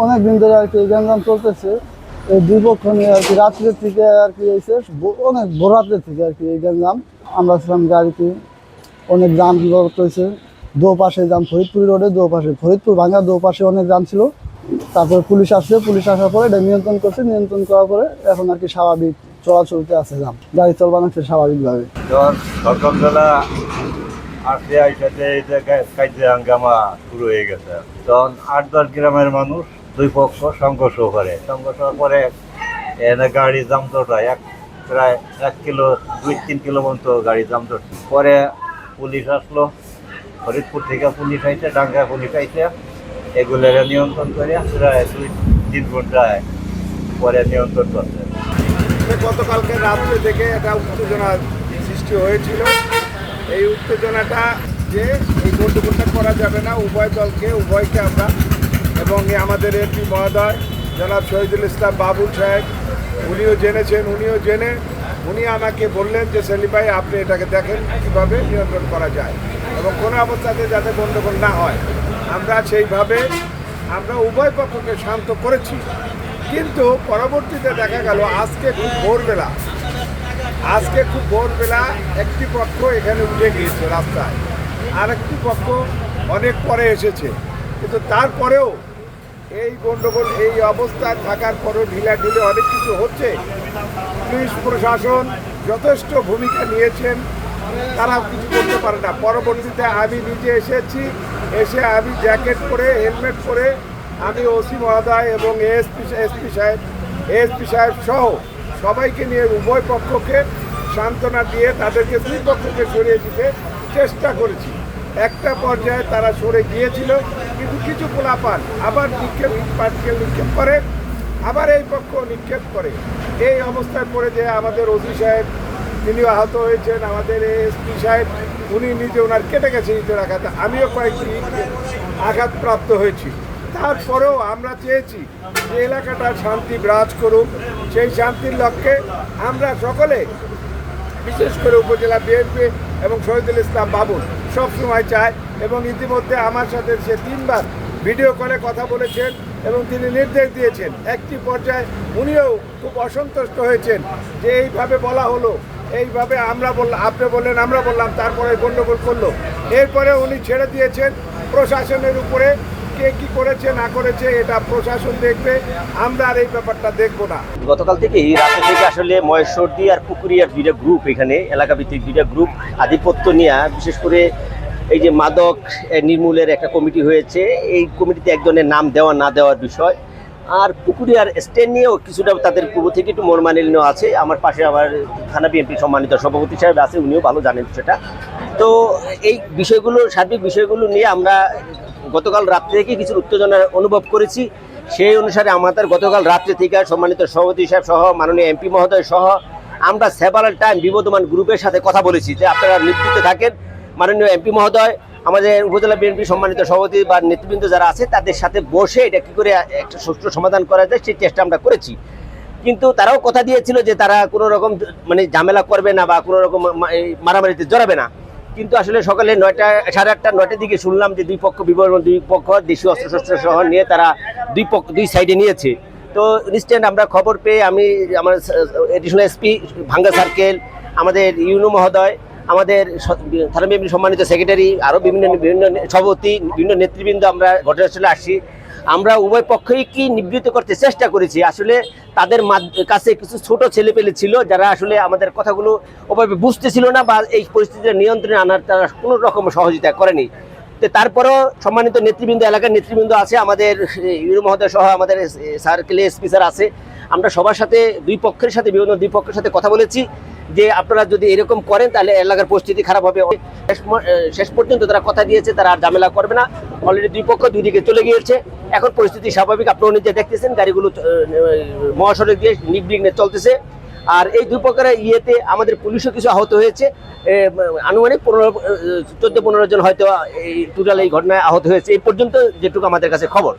অনেকদিন ধরে আর কি গ্যাঞ্জাম চলতেছে। এই দুই পক্ষ নিয়ে আর কি রাত্রের থেকে আর কি এসে অনেক ভোর রাত্রের থেকে আর কি এই গ্যাঞ্জাম। আমরা ছিলাম গাড়িতে, অনেক জাম হয়েছে। দো পাশে জাম, ফরিদপুর রোডে দো পাশে, ফরিদপুর ভাঙা দো পাশে অনেক জাম ছিল। তারপরে পুলিশ আসছে, পুলিশ আসার পরে এটা নিয়ন্ত্রণ করছে, নিয়ন্ত্রণ করার পরে এখন আর কি স্বাভাবিক চলাচলতে আছে জাম, গাড়ি চলবানো হচ্ছে স্বাভাবিকভাবে। সকালবেলা আসতে আইসাতে এই জায়গায় কাজে হাঙ্গামা শুরু হয়ে গেছে। তখন 8-10 গ্রামের মানুষ দুই পক্ষ সংঘর্ষ করে, সংঘর্ষ পরে এনে গাড়ি জাম জটায় প্রায় 1 কিলো 2-3 কিলো পর্যন্ত গাড়ি জাম জট। পরে পুলিশ আসলো, ফরিদপুর থেকে পুলিশ আইছে, ডাঙ্গা পুলিশ আইছে, এগুলোর নিয়ন্ত্রণ করে প্রায় 2-3 ঘন্টায় পরে নিয়ন্ত্রণ করছে। গতকালকে রাত্রে থেকে একটা উত্তেজনার সৃষ্টি হয়েছিল। এই উত্তেজনাটা যে এই গণ্ডগোলটা করা যাবে না, উভয় দলকে উভয়কে আমরা এবং আমাদের এমপি মহোদয় জনাব শহীদুল ইসলাম বাবুল সাহেব উনিও জেনেছেন, উনি আমাকে বললেন যে সেলিম ভাই আপনি এটাকে দেখেন কীভাবে নিয়ন্ত্রণ করা যায় এবং কোনো অবস্থাতে যাতে গণ্ডগোল না হয়। আমরা সেইভাবে আমরা উভয় পক্ষকে শান্ত করেছি। কিন্তু পরবর্তীতে দেখা গেল আজকে খুব ভোরবেলা একটি পক্ষ এখানে উঠে গিয়েছে রাস্তায়, আর একটি পক্ষ অনেক পরে এসেছে। কিন্তু তারপরেও এই গণ্ডগোল এই অবস্থায় থাকার পরেও ঢিলাঢিলি অনেক কিছু হচ্ছে। পুলিশ প্রশাসন যথেষ্ট ভূমিকা নিয়েছেন, তারাও কিছু করতে পারে না। পরবর্তীতে আমি নিজে এসে আমি জ্যাকেট পরে হেলমেট পরে আমি ওসি মহোদয় এবং এসপি সাহেব সহ সবাইকে নিয়ে উভয় পক্ষকে সান্ত্বনা দিয়ে তাদেরকে দুই পক্ষকে সরিয়ে দিতে চেষ্টা করেছি। একটা পর্যায়ে তারা সরে গিয়েছিল, কিন্তু কিছু পোলাপান আবার নিক্ষেপ করে, আবার এই পক্ষ নিক্ষেপ করে। এই অবস্থায় পড়ে যে আমাদের ওসি সাহেব তিনিও আহত হয়েছেন, আমাদের এসপি সাহেব উনি নিজে ওনার কেটে গেছে ইটের আঘাতে, আমিও কয়েকটি আঘাতপ্রাপ্ত হয়েছি। তারপরেও আমরা চেয়েছি যে এলাকাটা শান্তি বিরাজ করুক। সেই শান্তির লক্ষ্যে আমরা সকলে, বিশেষ করে উপজেলা বিএনপি এবং শহীদুল ইসলাম বাবুল সবসময় চায় এবং ইতিমধ্যে আমার সাথে সে 3 বার ভিডিও কলে কথা বলেছেন এবং তিনি নির্দেশ দিয়েছেন। একটি পর্যায়ে উনিও খুব অসন্তুষ্ট হয়েছেন যে এইভাবে বলা হলো, এইভাবে আমরা বললাম, আপনি বললেন আমরা বললাম, তারপরে গণ্ডগোল করলো। এরপরে উনি ছেড়ে দিয়েছেন প্রশাসনের উপরে, কে কি করেছে না করেছে এটা প্রশাসন দেখবে, আমরা আর এই ব্যাপারটা দেখবো না। গতকাল থেকে রাতে থেকে আসলে মহেশ্বরদী আর পুকুরিয়ার দুইটা গ্রুপ, এখানে এলাকাভিত্তিক দুইটা গ্রুপ আধিপত্য নিয়ে, বিশেষ করে এই যে মাদক নির্মূলের একটা কমিটি হয়েছে, এই কমিটিতে একজনের নাম দেওয়া না দেওয়ার বিষয়, আর পুকুরিয়ার স্ট্যান্ড নিয়েও কিছুটা তাদের পূর্ব থেকে একটু মনোমালিন্য আছে। আমার পাশে আবার থানা বিএনপি সম্মানিত সভাপতি সাহেব আছে, উনিও ভালো জানেন সেটা। তো এই বিষয়গুলো, সার্বিক বিষয়গুলো নিয়ে আমরা গতকাল রাত্রে থেকে কিছু উত্তেজনা অনুভব করেছি। সেই অনুসারে আমাদের গতকাল রাত্রে থেকে সম্মানিত সভাপতি সাহেব সহ মাননীয় এমপি মহোদয় সহ আমরা সেভারাল টাইম বিবদমান গ্রুপের সাথে কথা বলেছি যে আপনারা নিবৃত্তে থাকেন। মাননীয় এমপি মহোদয়, আমাদের উপজেলা বিএনপি সম্মানিত সভাপতি বা নেতৃবৃন্দ যারা আছে তাদের সাথে বসে এটা কী করে একটা সুষ্ঠু সমাধান করা যায় সেই চেষ্টা আমরা করেছি। কিন্তু তারাও কথা দিয়েছিল যে তারা কোনো রকম মানে ঝামেলা করবে না বা কোনো রকম মারামারিতে জড়াবে না। কিন্তু আসলে সকালে 9টা, 8:30-9টার দিকে শুনলাম যে দুই পক্ষ দেশীয় অস্ত্রশস্ত্র সহ নিয়ে তারা দুই সাইডে নিয়েছে। তো ইনস্ট্যান্ট আমরা খবর পেয়ে আমি আমার এডিশনাল এসপি ভাঙ্গা সার্কেল, আমাদের ইউনো মহোদয়, আমাদের থানা বিএনপি সম্মানিত সেক্রেটারি, আরও বিভিন্ন সভাপতি, বিভিন্ন নেতৃবৃন্দ আমরা ঘটনাস্থলে আসছি। আমরা উভয় পক্ষই কি নিবৃত্ত করতে চেষ্টা করেছি। আসলে তাদের কাছে কিছু ছোট ছেলেপেলে ছিল যারা আসলে আমাদের কথাগুলো ওভাবে বুঝতেছিল না বা এই পরিস্থিতির নিয়ন্ত্রণে আনার তারা কোনো রকম সহযোগিতা করেনি। তো তারপরেও সম্মানিত নেতৃবৃন্দ, এলাকার নেতৃবৃন্দ আছে, আমাদের ইউরো মহোদয় সহ আমাদের সার্কেলে এসপি স্যার আছে, আমরা সবার সাথে বিভিন্ন দুই পক্ষের সাথে কথা বলেছি যে আপনারা যদি এরকম করেন তাহলে এলাকার পরিস্থিতি খারাপ হবে। শেষ পর্যন্ত তারা কথা দিয়েছে তারা আর ঝামেলা করবে না। অলরেডি দুই পক্ষ দুই দিকে চলে গিয়েছে, এখন পরিস্থিতি স্বাভাবিক। আপনারা নিজে দেখতেছেন গাড়িগুলো মহাসড়ক দিয়ে নির্বিঘ্নে চলতেছে। আর এই দুই পক্ষের ইয়েতে আমাদের পুলিশও কিছু আহত হয়েছে, আনুমানিক 14-15 জন হয়তো এই টোটাল এই ঘটনায় আহত হয়েছে এই পর্যন্ত যেটুকু আমাদের কাছে খবর।